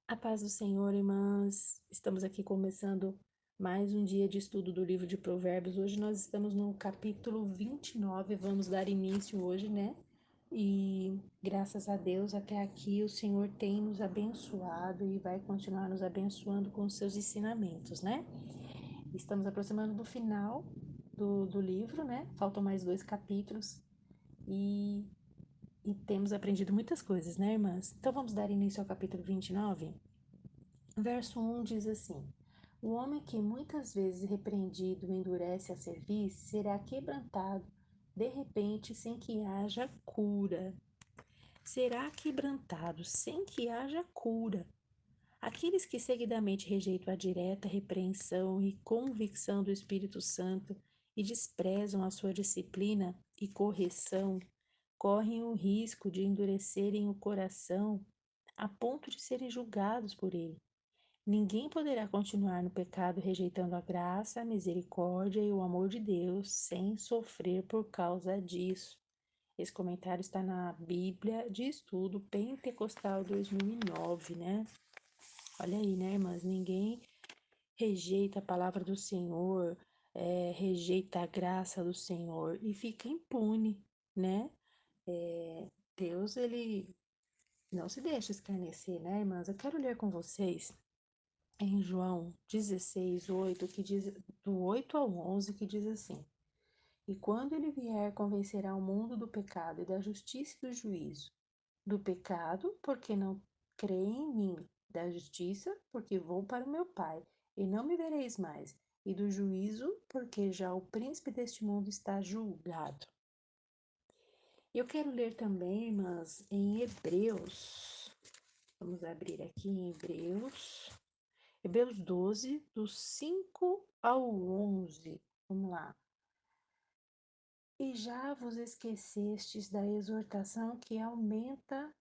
A paz do Senhor, irmãs. Estamos aqui começando mais um dia de estudo do livro de Provérbios. Hoje nós estamos no capítulo 29. Vamos dar início hoje, né? E graças a Deus, até aqui o Senhor tem nos abençoado e vai continuar nos abençoando com os seus ensinamentos, né? Estamos aproximando do final do livro, né? Faltam mais dois capítulos e, e temos aprendido muitas coisas, né, irmãs? Então vamos dar início ao capítulo 29. Verso 1 diz assim: O homem que muitas vezes repreendido endurece a cerviz será quebrantado de repente sem que haja cura. Será quebrantado sem que haja cura. Aqueles que seguidamente rejeitam a direta repreensão e convicção do Espírito Santo e desprezam a sua disciplina e correção correm o risco de endurecerem o coração a ponto de serem julgados por ele. Ninguém poderá continuar no pecado rejeitando a graça, a misericórdia e o amor de Deus sem sofrer por causa disso. Esse comentário está na Bíblia de Estudo Pentecostal 2009, né? Olha aí, né, irmãs? Ninguém rejeita a palavra do Senhor, rejeita a graça do Senhor e fica impune, né? É, Deus, ele não se deixa escarnecer, né, irmãs? Eu quero ler com vocês em João 16, 8, que diz, do 8 ao 11, que diz assim: E quando ele vier, convencerá o mundo do pecado e da justiça e do juízo. Do pecado, porque não crê em mim, da justiça, porque vou para o meu Pai, e não me vereis mais, e do juízo, porque já o príncipe deste mundo está julgado. Eu quero ler também, mas em Hebreus, vamos abrir aqui em Hebreus 12, do 5 ao 11. Vamos lá. E já vos esquecestes da exortação que argumenta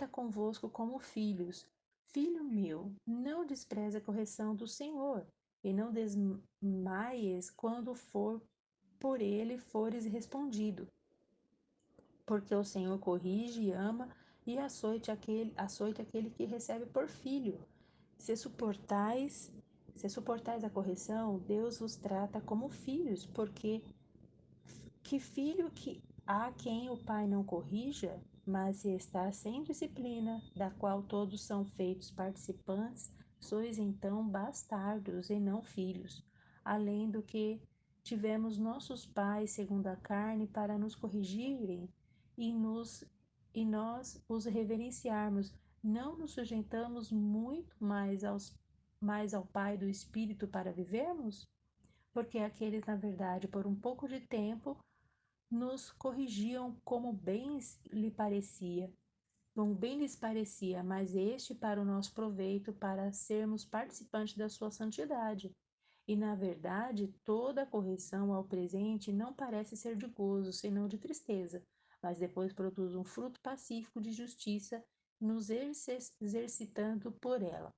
convosco como filhos. Filho meu, não despreze a correção do Senhor, e não desmaies quando for por ele fores respondido. Porque o Senhor corrige e ama, e açoite aquele que recebe por filho. Se suportais, se suportais a correção, Deus vos trata como filhos, porque que filho que há quem o pai não corrija, mas se está sem disciplina, da qual todos são feitos participantes, sois então bastardos e não filhos. Além do que tivemos nossos pais segundo a carne para nos corrigirem e nos e nós os reverenciarmos, não nos sujeitamos muito mais ao Pai do Espírito para vivermos? Porque aqueles, na verdade, por um pouco de tempo, nos corrigiam como bem lhes parecia, mas este para o nosso proveito, para sermos participantes da sua santidade. E, na verdade, toda a correção ao presente não parece ser de gozo, senão de tristeza, mas depois produz um fruto pacífico de justiça, nos exercitando por ela,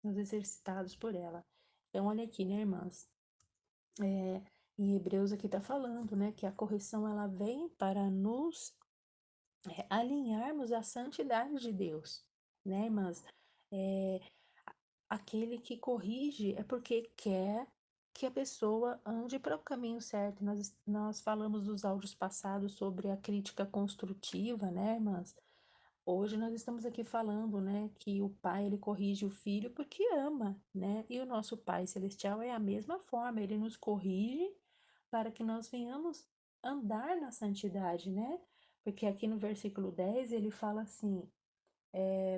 nos exercitados por ela. Então, olha aqui, né, irmãs? É, em Hebreus aqui está falando, né, que a correção ela vem para nos alinharmos à santidade de Deus, né, irmãs? É, aquele que corrige é porque quer que a pessoa ande para o caminho certo. Nós falamos dos áudios passados sobre a crítica construtiva, né, irmãs? Hoje nós estamos aqui falando, né, que o pai ele corrige o filho porque ama, né? E o nosso Pai Celestial é a mesma forma, ele nos corrige para que nós venhamos andar na santidade, né? Porque aqui no versículo 10 ele fala assim: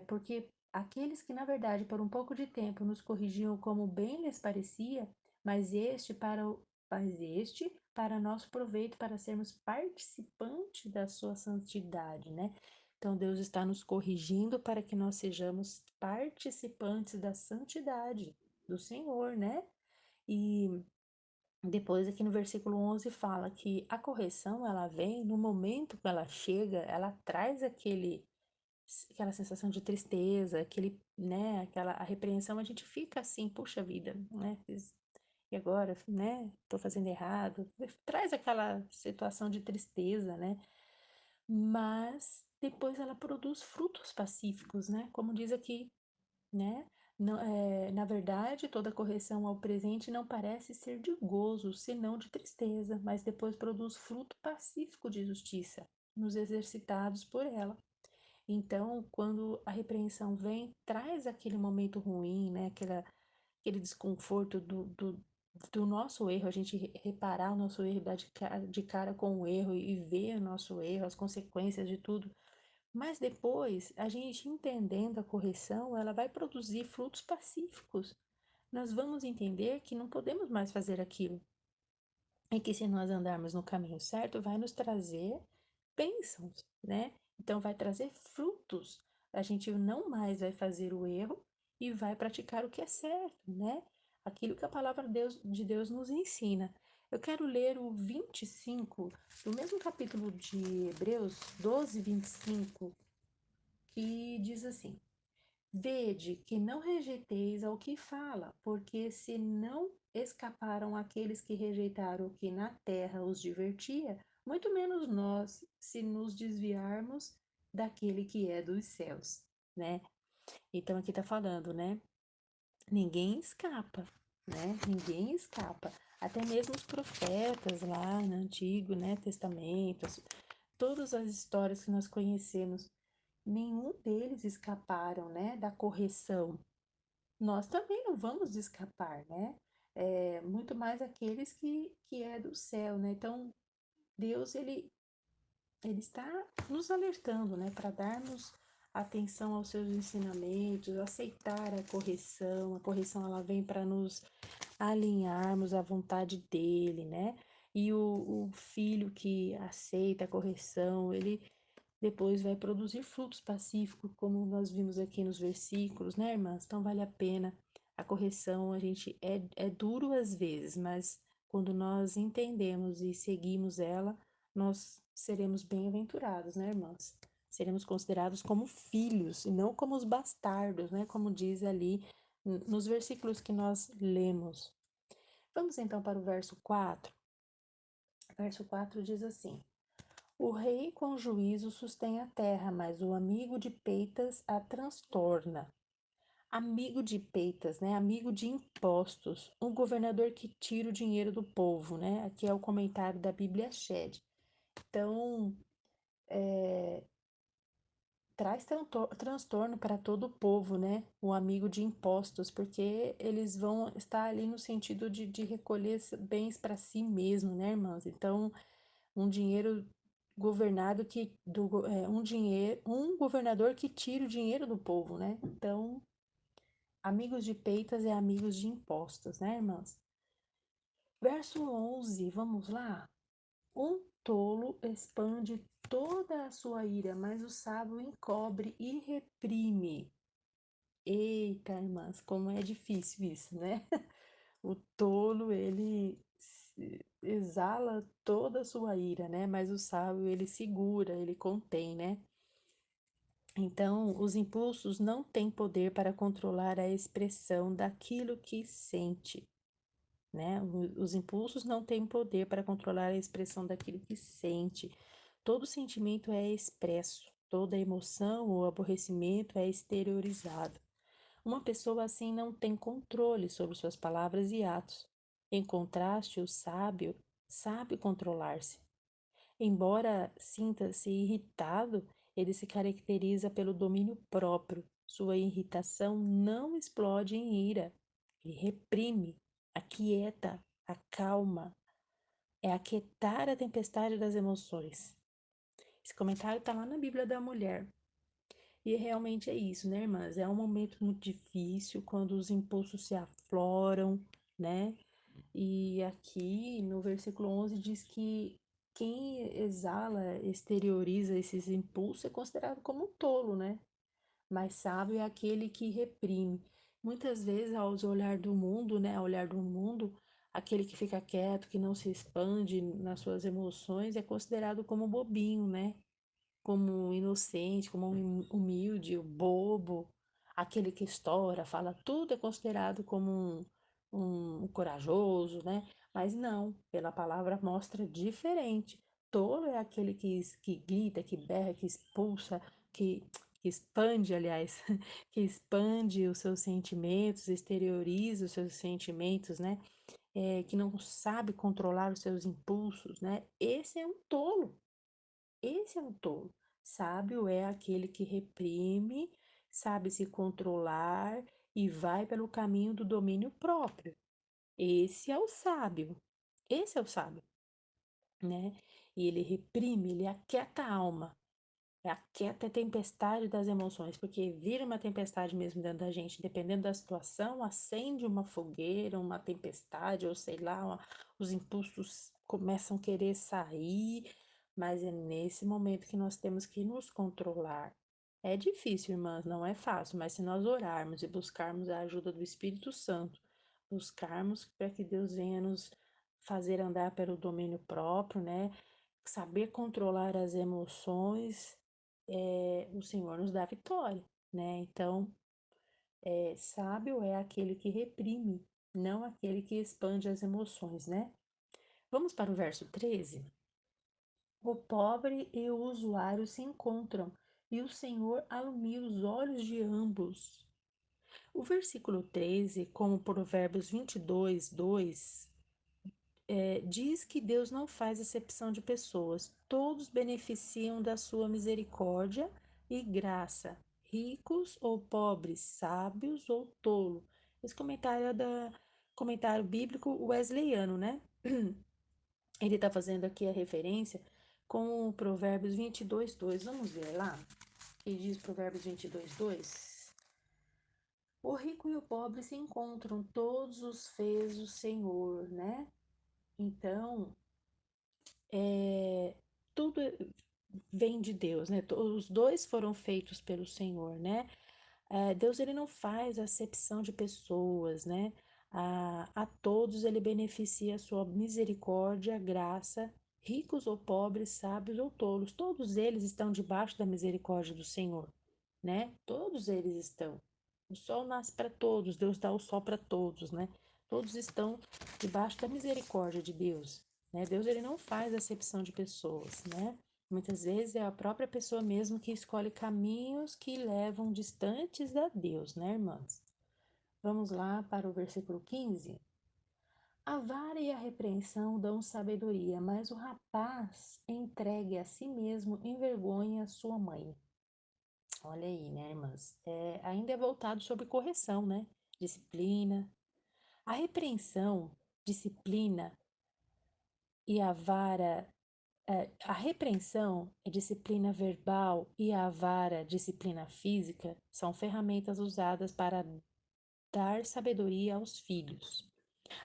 porque aqueles que, na verdade, por um pouco de tempo nos corrigiam como bem lhes parecia, mas este para nosso proveito, para sermos participantes da sua santidade, né? Então, Deus está nos corrigindo para que nós sejamos participantes da santidade do Senhor, né? E depois, aqui no versículo 11, fala que a correção, ela vem no momento que ela chega, ela traz aquela sensação de tristeza, a repreensão, a gente fica assim, puxa vida, né? E agora, né? Tô fazendo errado. Traz aquela situação de tristeza, né? Mas depois ela produz frutos pacíficos, né? Como diz aqui, né? Não, na verdade, toda correção ao presente não parece ser de gozo, senão de tristeza, mas depois produz fruto pacífico de justiça, nos exercitados por ela. Então, quando a repreensão vem, traz aquele momento ruim, né? Aquele desconforto do nosso erro, a gente reparar o nosso erro, dar de cara com o erro e ver o nosso erro, as consequências de tudo. Mas depois, a gente entendendo a correção, ela vai produzir frutos pacíficos. Nós vamos entender que não podemos mais fazer aquilo. E que se nós andarmos no caminho certo, vai nos trazer bênçãos, né? Então vai trazer frutos. A gente não mais vai fazer o erro e vai praticar o que é certo, né? Aquilo que a palavra de Deus nos ensina. Eu quero ler o 25 do mesmo capítulo de Hebreus 12, 25, que diz assim: Vede que não rejeiteis ao que fala, porque se não escaparam aqueles que rejeitaram o que na terra os divertia, muito menos nós, se nos desviarmos daquele que é dos céus, né? Então aqui tá falando, né? Ninguém escapa, né? Ninguém escapa. Até mesmo os profetas lá no Antigo, né, Testamento, todas as histórias que nós conhecemos, nenhum deles escaparam, né, da correção. Nós também não vamos escapar, né? Muito mais aqueles que é do céu, né? Então, Deus, ele está nos alertando, né, para darmos atenção aos seus ensinamentos, aceitar a correção ela vem para nos alinharmos à vontade dele, né? E o filho que aceita a correção, ele depois vai produzir frutos pacíficos, como nós vimos aqui nos versículos, né, irmãs? Então vale a pena a correção, a gente é duro às vezes, mas quando nós entendemos e seguimos ela, nós seremos bem-aventurados, né, irmãs? Seremos considerados como filhos e não como os bastardos, né? Como diz ali nos versículos que nós lemos. Vamos então para o verso 4. O verso 4 diz assim: O rei com juízo sustém a terra, mas o amigo de peitas a transtorna. Amigo de peitas, né? Amigo de impostos. Um governador que tira o dinheiro do povo, né? Aqui é o comentário da Bíblia Shed. Então, traz transtorno para todo o povo, né? O amigo de impostos, porque eles vão estar ali no sentido de recolher bens para si mesmo, né, irmãs? Então, um dinheiro governado um governador que tira o dinheiro do povo, né? Então, amigos de peitas é amigos de impostos, né, irmãs? Verso 11, vamos lá. Um tolo expande toda a sua ira, mas o sábio encobre e reprime. Eita, irmãs, como é difícil isso, né? O tolo, ele exala toda a sua ira, né? Mas o sábio, ele segura, ele contém, né? Então, os impulsos não têm poder para controlar a expressão daquilo que sente, né? Os impulsos não têm poder para controlar a expressão daquilo que sente. Todo sentimento é expresso, toda emoção ou aborrecimento é exteriorizado. Uma pessoa assim não tem controle sobre suas palavras e atos. Em contraste, o sábio sabe controlar-se. Embora sinta-se irritado, ele se caracteriza pelo domínio próprio. Sua irritação não explode em ira. Ele reprime, aquieta, acalma. É aquietar a tempestade das emoções. Esse comentário está lá na Bíblia da Mulher. E realmente é isso, né, irmãs? É um momento muito difícil quando os impulsos se afloram, né? E aqui no versículo 11 diz que quem exala, exterioriza esses impulsos é considerado como um tolo, né? Mas sábio é aquele que reprime. Muitas vezes, olhar do mundo, né? Ao olhar do mundo, aquele que fica quieto, que não se expande nas suas emoções, é considerado como bobinho, né? Como inocente, como humilde, o bobo, aquele que estoura, fala tudo é considerado como um corajoso, né? Mas não, pela palavra mostra diferente. Tolo é aquele que grita, que berra, que expulsa, que, que expande, aliás, que expande os seus sentimentos, exterioriza os seus sentimentos, né? Que não sabe controlar os seus impulsos, né? Esse é um tolo. Esse é um tolo. Sábio é aquele que reprime, sabe se controlar e vai pelo caminho do domínio próprio. Esse é o sábio. Esse é o sábio, né? E ele reprime, ele aquieta a alma. Aquieta a tempestade das emoções, porque vira uma tempestade mesmo dentro da gente, dependendo da situação, acende uma fogueira, uma tempestade, ou sei lá, os impulsos começam a querer sair, mas é nesse momento que nós temos que nos controlar. É difícil, irmãs, não é fácil, mas se nós orarmos e buscarmos a ajuda do Espírito Santo, buscarmos para que Deus venha nos fazer andar pelo domínio próprio, né? Saber controlar as emoções, o Senhor nos dá vitória, né? Então, sábio é aquele que reprime, não aquele que expande as emoções, né? Vamos para o verso 13. O pobre e o usuário se encontram, e o Senhor alumia os olhos de ambos. O versículo 13, como Provérbios 22, 2, diz que Deus não faz acepção de pessoas, todos beneficiam da sua misericórdia e graça, ricos ou pobres, sábios ou tolo. Esse comentário é da comentário bíblico wesleyano, né? Ele está fazendo aqui a referência com o Provérbios 22, 2. Vamos ver lá? Que diz Provérbios 22, 2. O rico e o pobre se encontram, todos os fez o Senhor, né? Então, é, tudo vem de Deus, né? Os dois foram feitos pelo Senhor, né? Deus ele não faz acepção de pessoas, né? A todos ele beneficia a sua misericórdia, graça, ricos ou pobres, sábios ou tolos, todos eles estão debaixo da misericórdia do Senhor, né? Todos eles estão. O sol nasce para todos, Deus dá o sol para todos, né? Todos estão debaixo da misericórdia de Deus, né? Deus ele não faz acepção de pessoas, né? Muitas vezes é a própria pessoa mesmo que escolhe caminhos que levam distantes da Deus, né, irmãs? Vamos lá para o versículo 15. A vara e a repreensão dão sabedoria, mas o rapaz entregue a si mesmo envergonha sua mãe. Olha aí, né, irmãs? Ainda é voltado sobre correção, né? Disciplina. A repreensão, disciplina e a vara. A repreensão, a disciplina verbal e a vara, disciplina física, são ferramentas usadas para dar sabedoria aos filhos.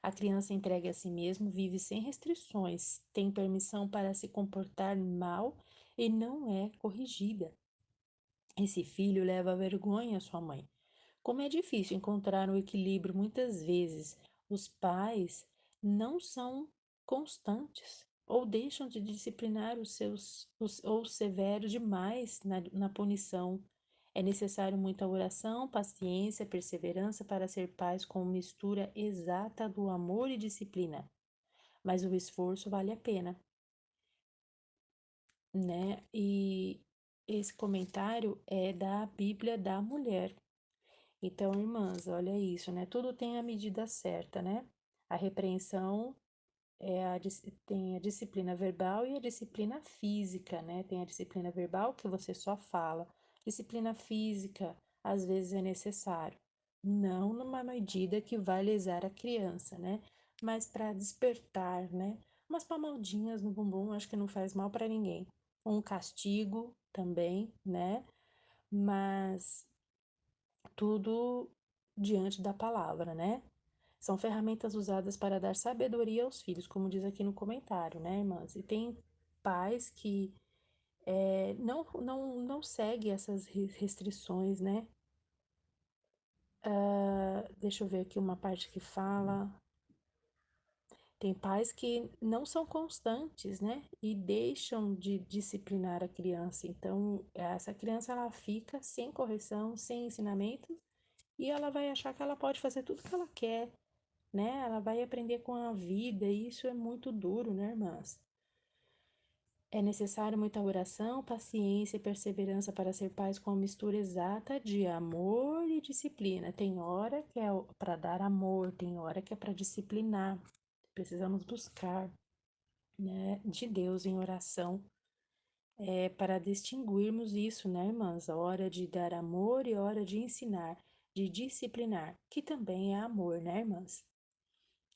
A criança entregue a si mesmo vive sem restrições, tem permissão para se comportar mal e não é corrigida. Esse filho leva vergonha à sua mãe. Como é difícil encontrar um equilíbrio muitas vezes, os pais não são constantes ou deixam de disciplinar ou severos demais na punição. É necessário muita oração, paciência, perseverança para ser pais com mistura exata do amor e disciplina. Mas o esforço vale a pena, né? E esse comentário é da Bíblia da Mulher. Então, irmãs, olha isso, né? Tudo tem a medida certa, né? A repreensão tem a disciplina verbal e a disciplina física, né? Tem a disciplina verbal que você só fala. Disciplina física, às vezes é necessário. Não numa medida que vai lesar a criança, né? Mas para despertar, né? Umas palmadinhas no bumbum, acho que não faz mal para ninguém. Um castigo também, né? Mas tudo diante da palavra, né? São ferramentas usadas para dar sabedoria aos filhos, como diz aqui no comentário, né, irmãs? E tem pais que não seguem essas restrições, né? Deixa eu ver aqui uma parte que fala. Tem pais que não são constantes, né? E deixam de disciplinar a criança. Então, essa criança ela fica sem correção, sem ensinamento, e ela vai achar que ela pode fazer tudo que ela quer, né? Ela vai aprender com a vida, e isso é muito duro, né, irmãs? É necessário muita oração, paciência e perseverança para ser pais com a mistura exata de amor e disciplina. Tem hora que é para dar amor, tem hora que é para disciplinar. Precisamos buscar, né, de Deus em oração, para distinguirmos isso, né, irmãs? A hora de dar amor e a hora de ensinar, de disciplinar, que também é amor, né, irmãs?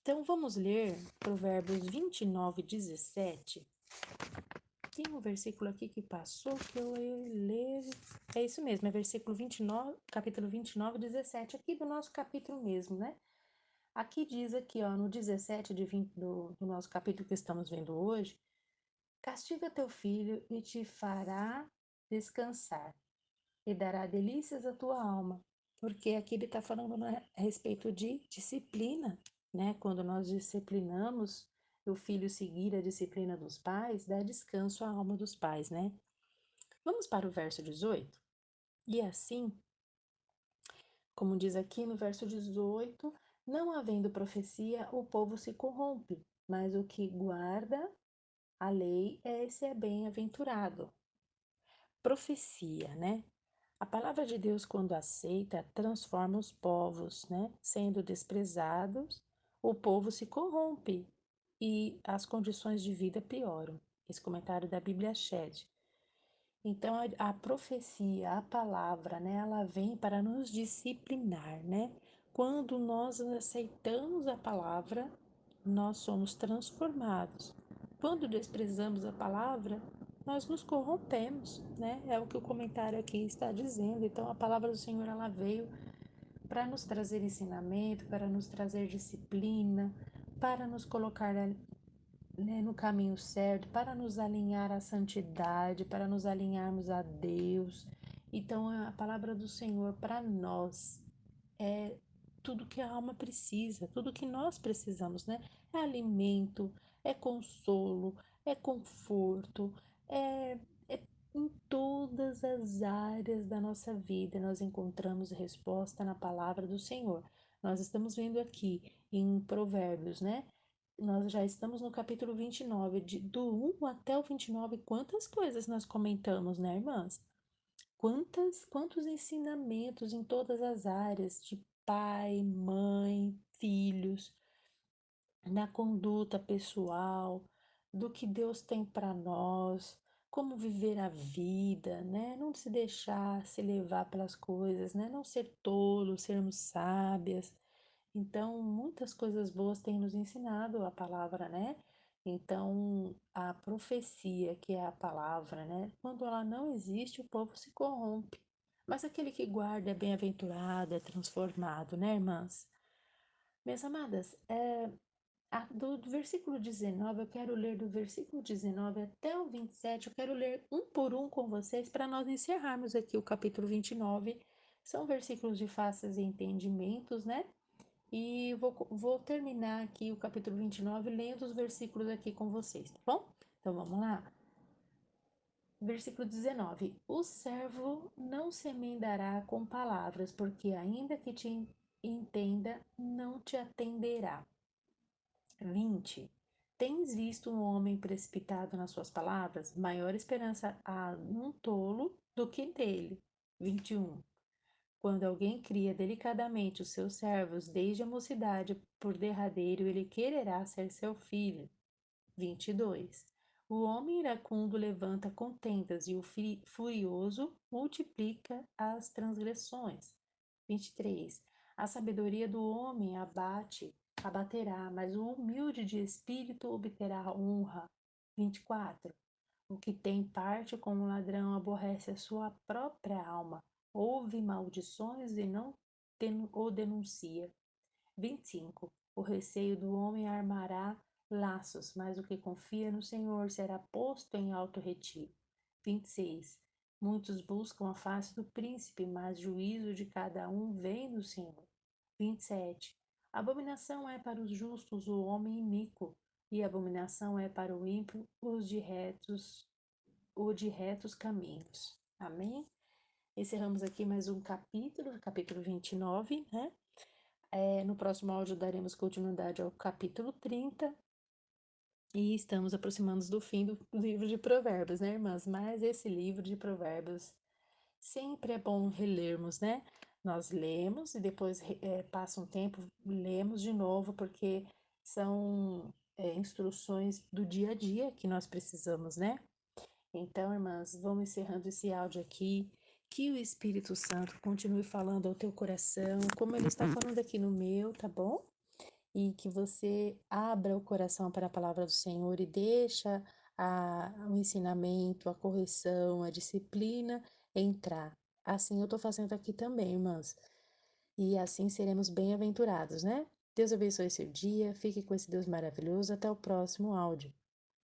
Então vamos ler Provérbios 29, 17. Tem um versículo aqui que passou que eu ia ler. É isso mesmo, é versículo 29, capítulo 29, 17, aqui do nosso capítulo mesmo, né? Aqui diz aqui, ó, no 17 de 20 do nosso capítulo que estamos vendo hoje, castiga teu filho e te fará descansar, e dará delícias à tua alma. Porque aqui ele está falando, né, a respeito de disciplina, né? Quando nós disciplinamos o filho seguir a disciplina dos pais, dá descanso à alma dos pais, né? Vamos para o verso 18? E assim, como diz aqui no verso 18, não havendo profecia, o povo se corrompe, mas o que guarda a lei, esse é bem-aventurado. Profecia, né? A palavra de Deus, quando aceita, transforma os povos, né? Sendo desprezados, o povo se corrompe e as condições de vida pioram. Esse comentário da Bíblia Shed. Então, a profecia, a palavra, né, ela vem para nos disciplinar, né? Quando nós aceitamos a palavra, nós somos transformados. Quando desprezamos a palavra, nós nos corrompemos, né? É o que o comentário aqui está dizendo. Então, a palavra do Senhor, ela veio para nos trazer ensinamento, para nos trazer disciplina, para nos colocar, né, no caminho certo, para nos alinhar à santidade, para nos alinharmos a Deus. Então, a palavra do Senhor para nós é tudo que a alma precisa, tudo que nós precisamos, né? É alimento, é consolo, é conforto, é em todas as áreas da nossa vida nós encontramos resposta na palavra do Senhor. Nós estamos vendo aqui em Provérbios, né? Nós já estamos no capítulo 29, do 1 até o 29. Quantas coisas nós comentamos, né, irmãs? Quantos ensinamentos em todas as áreas, de pai, mãe, filhos, na conduta pessoal, do que Deus tem para nós, como viver a vida, né? Não se deixar se levar pelas coisas, né? Não ser tolo, sermos sábias. Então, muitas coisas boas têm nos ensinado a palavra, né? Então, a profecia, que é a palavra, né? Quando ela não existe, o povo se corrompe. Mas aquele que guarda é bem-aventurado, é transformado, né, irmãs? Minhas amadas, do versículo 19, eu quero ler do versículo 19 até o 27, eu quero ler um por um com vocês para nós encerrarmos aqui o capítulo 29. São versículos de fáceis entendimentos, né? E vou terminar aqui o capítulo 29 lendo os versículos aqui com vocês, tá bom? Então vamos lá. Versículo 19: O servo não se emendará com palavras, porque ainda que te entenda, não te atenderá. 20. Tens visto um homem precipitado nas suas palavras? Maior esperança há num tolo do que nele. 21. Quando alguém cria delicadamente os seus servos desde a mocidade, por derradeiro ele quererá ser seu filho. 22. O homem iracundo levanta contendas e o furioso multiplica as transgressões. 23. A sabedoria do homem abaterá, mas o humilde de espírito obterá honra. 24. O que tem parte com o ladrão aborrece a sua própria alma, ouve maldições e não o denuncia. 25. O receio do homem armará laços, mas o que confia no Senhor será posto em alto retiro. 26. Muitos buscam a face do príncipe, mas juízo de cada um vem do Senhor. 27. Abominação é para os justos o homem iníquo, e abominação é para o ímpio o de retos caminhos. Amém? Encerramos aqui mais um capítulo, capítulo 29, né? No próximo áudio daremos continuidade ao capítulo 30. E estamos aproximando do fim do livro de Provérbios, né, irmãs? Mas esse livro de Provérbios sempre é bom relermos, né? Nós lemos e depois passa um tempo, lemos de novo, porque são instruções do dia a dia que nós precisamos, né? Então, irmãs, vamos encerrando esse áudio aqui. Que o Espírito Santo continue falando ao teu coração, como ele está falando aqui no meu, tá bom? E que você abra o coração para a palavra do Senhor e deixa o ensinamento, a correção, a disciplina entrar. Assim eu estou fazendo aqui também, irmãs. E assim seremos bem-aventurados, né? Deus abençoe seu dia, fique com esse Deus maravilhoso. Até o próximo áudio.